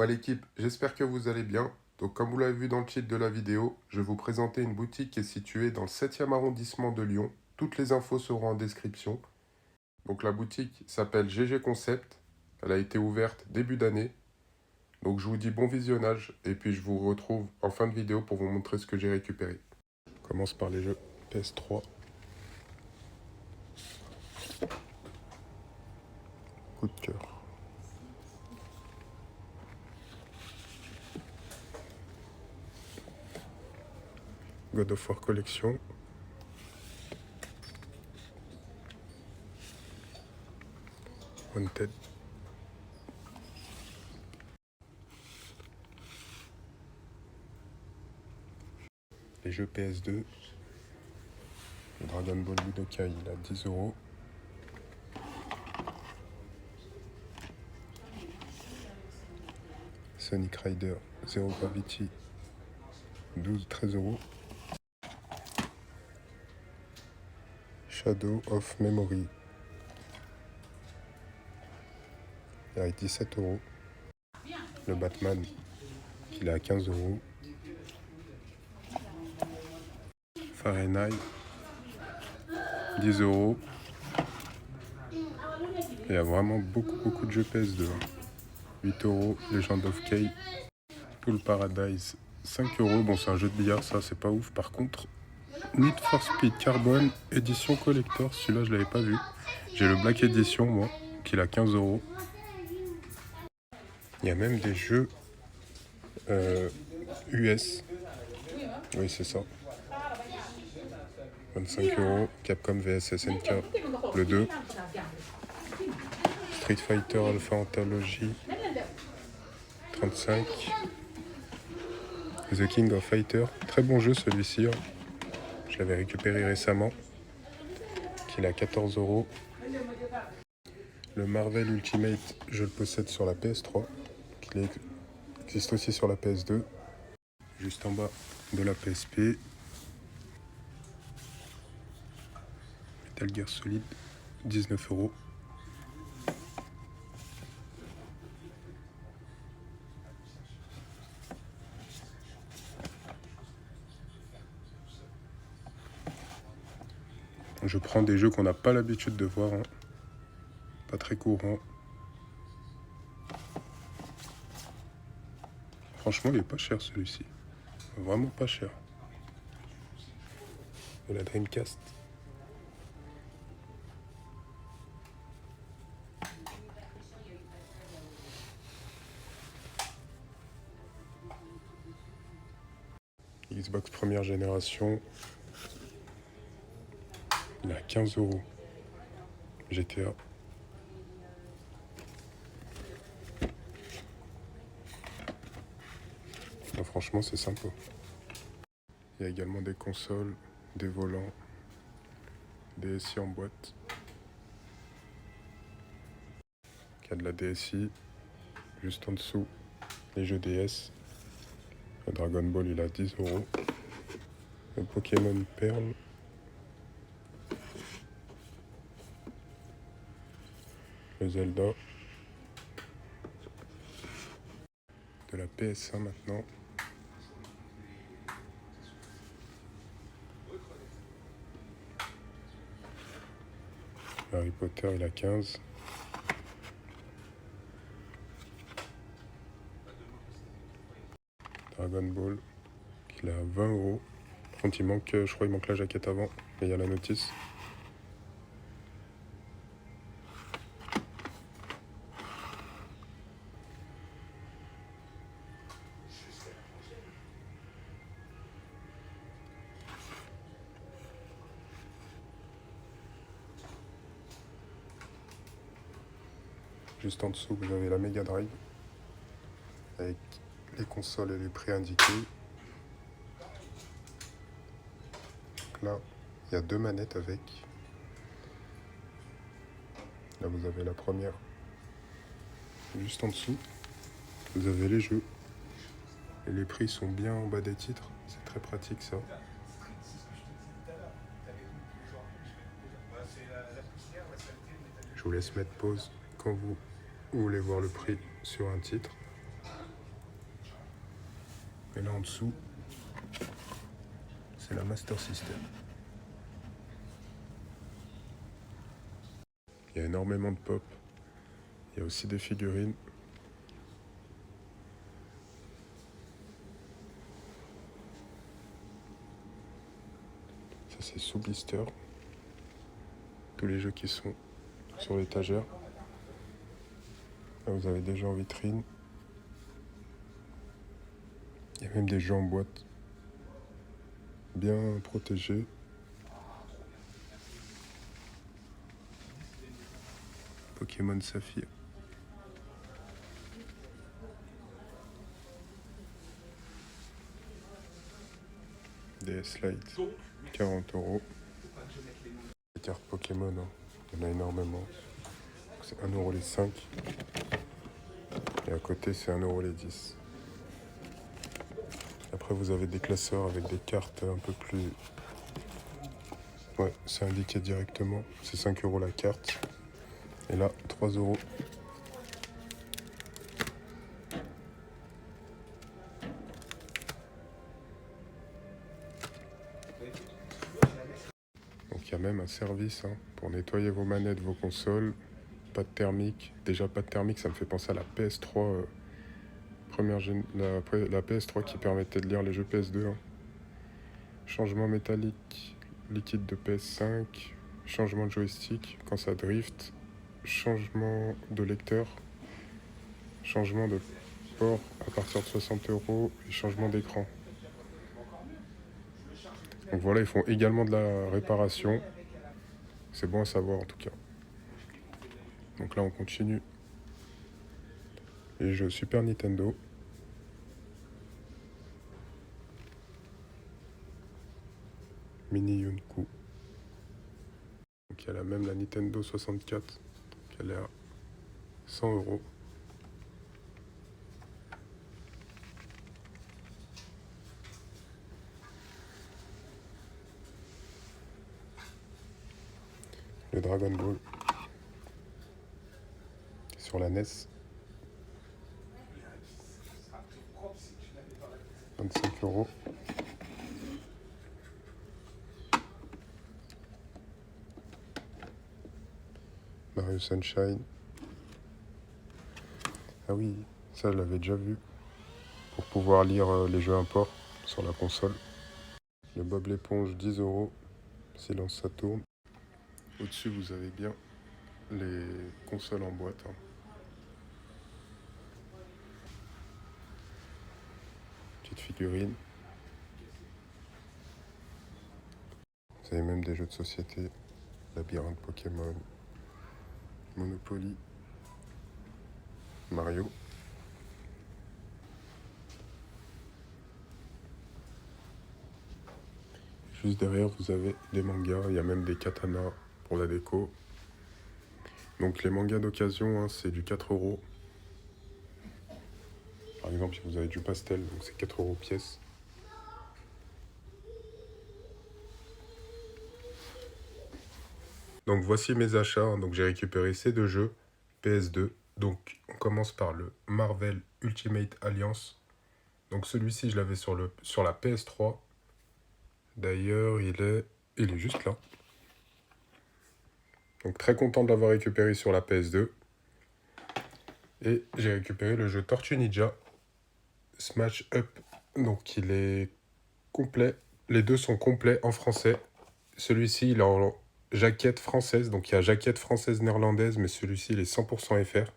Ouais l'équipe, j'espère que vous allez bien. Donc comme vous l'avez vu dans le titre de la vidéo, je vais vous présenter une boutique qui est située dans le 7e arrondissement de Lyon. Toutes les infos seront en description. Donc la boutique s'appelle GG Concept. Elle a été ouverte début d'année. Donc je vous dis bon visionnage et puis je vous retrouve en fin de vidéo pour vous montrer ce que j'ai récupéré. On commence par les jeux PS3. Coup de cœur. God of War Collection. Wanted. Les jeux PS2. Dragon Ball Budokai, il a 10 euros. Sonic Rider, Zero Gravity, 13 euros. Shadow of Memory, avec 17 euros. Le Batman, il est à 15 euros. Fahrenheit, 10 euros. Il y a vraiment beaucoup de jeux PS2. 8 euros, Legend of Kay, Pool Paradise, 5 euros. Bon, c'est un jeu de billard, ça, c'est pas ouf. Par contre, Need for Speed Carbon, édition collector, celui-là, je l'avais pas vu. J'ai le Black Edition, moi, qui est à 15 euros. Il y a même des jeux US. Oui, c'est ça. 25 euros. Capcom vs SNK, le 2. Street Fighter Alpha Anthology, 35. The King of Fighter, très bon jeu celui-ci. Je l'avais récupéré récemment. Qu'il est à 14 euros. Le Marvel Ultimate, je le possède sur la PS3. Il existe aussi sur la PS2. Juste en bas de la PSP. Metal Gear Solid, 19 euros. Je prends des jeux qu'on n'a pas l'habitude de voir. Pas très courant. Franchement, il est pas cher celui-ci. Vraiment pas cher. De la Dreamcast. Xbox première génération. Il est à 15 euros. GTA. Là, franchement, c'est sympa. Il y a également des consoles, des volants, des SI en boîte. Il y a de la DSi. Juste en dessous, les jeux DS. Le Dragon Ball, il est à 10 euros. Le Pokémon Perle. Le Zelda. De la PS1 maintenant. Harry Potter, il a 15. Dragon Ball, il est à 20 euros. Par contre, je crois qu'il manque la jaquette avant, mais il y a la notice. Juste en dessous, vous avez la Mega Drive avec les consoles et les prix indiqués. Donc là, il y a deux manettes avec. Là, vous avez la première. Juste en dessous, vous avez les jeux. Et les prix sont bien en bas des titres. C'est très pratique ça. Je vous laisse mettre pause quand vous voulez voir le prix sur un titre. Et là en dessous, c'est la Master System. Il y a énormément de pop. Il y a aussi des figurines. Ça c'est sous blister. Tous les jeux qui sont sur l'étagère. Là vous avez des jeux en vitrine. Il y a même des jeux en boîte. Bien protégés. Pokémon Saphir. DS Lite, 40 €. Les cartes Pokémon, hein. Il y en a énormément. C'est 1 € les 5. Et à côté, c'est 1 € les 10. Après, vous avez des classeurs avec des cartes un peu plus... Ouais, c'est indiqué directement. C'est 5 € la carte. Et là, 3 €. Donc il y a même un service hein, pour nettoyer vos manettes, vos consoles. Pas de thermique. Déjà, pas de thermique, ça me fait penser à la PS3. La PS3 qui permettait de lire les jeux PS2. Hein. Changement métallique, liquide de PS5. Changement de joystick quand ça drift. Changement de lecteur. Changement de port à partir de 60 € et changement d'écran. Donc voilà, ils font également de la réparation. C'est bon à savoir en tout cas. Donc là, on continue. Les jeux Super Nintendo. Mini Yunku. Donc il y a même la Nintendo 64 qui est à 100 €. Le Dragon Ball sur la NES. 25 €. Mario Sunshine. Ah oui, ça je l'avais déjà vu. Pour pouvoir lire les jeux import sur la console. Le Bob l'éponge, 10 €. Silence ça tourne. Au-dessus, vous avez bien les consoles en boîte. Hein. Petite figurine. Vous avez même des jeux de société. Labyrinthe Pokémon. Monopoly. Mario. Juste derrière, vous avez des mangas. Il y a même des katanas pour la déco. Donc les mangas d'occasion, hein, c'est du 4 €. Par exemple, si vous avez du pastel, donc c'est 4 € pièce. Donc voici mes achats. Hein. Donc j'ai récupéré ces deux jeux PS2. Donc on commence par le Marvel Ultimate Alliance. Donc celui-ci, je l'avais sur la PS3. D'ailleurs, il est juste là. Donc très content de l'avoir récupéré sur la PS2. Et j'ai récupéré le jeu Tortue Ninja Smash Up. Donc il est complet. Les deux sont complets en français. Celui-ci, il est en jaquette française. Donc il y a jaquette française néerlandaise, mais celui-ci, il est 100% FR.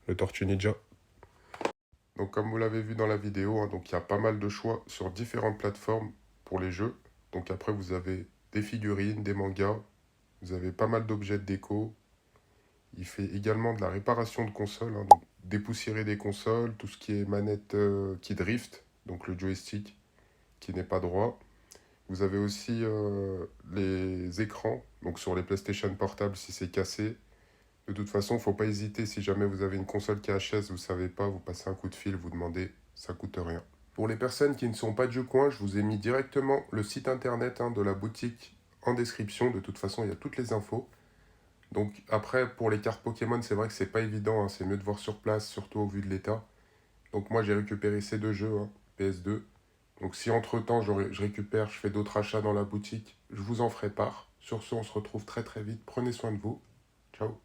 Le Tortue Ninja. Donc comme vous l'avez vu dans la vidéo, hein, donc il y a pas mal de choix sur différentes plateformes pour les jeux. Donc après, vous avez des figurines, des mangas. Vous avez pas mal d'objets de déco. Il fait également de la réparation de consoles, hein, donc dépoussiérer des consoles, tout ce qui est manette qui drift, donc le joystick qui n'est pas droit. Vous avez aussi les écrans, donc sur les PlayStation portables si c'est cassé. De toute façon, il ne faut pas hésiter, si jamais vous avez une console qui est HS, vous ne savez pas, vous passez un coup de fil, vous demandez, ça coûte rien. Pour les personnes qui ne sont pas du coin, je vous ai mis directement le site internet hein, de la boutique en description. De toute façon, il y a toutes les infos. Donc après, pour les cartes Pokémon, c'est vrai que c'est pas évident, hein, c'est mieux de voir sur place, surtout au vu de l'état. Donc moi j'ai récupéré ces deux jeux, hein, PS2. Donc si entre-temps je récupère, je fais d'autres achats dans la boutique, je vous en ferai part. Sur ce, on se retrouve très très vite. Prenez soin de vous. Ciao.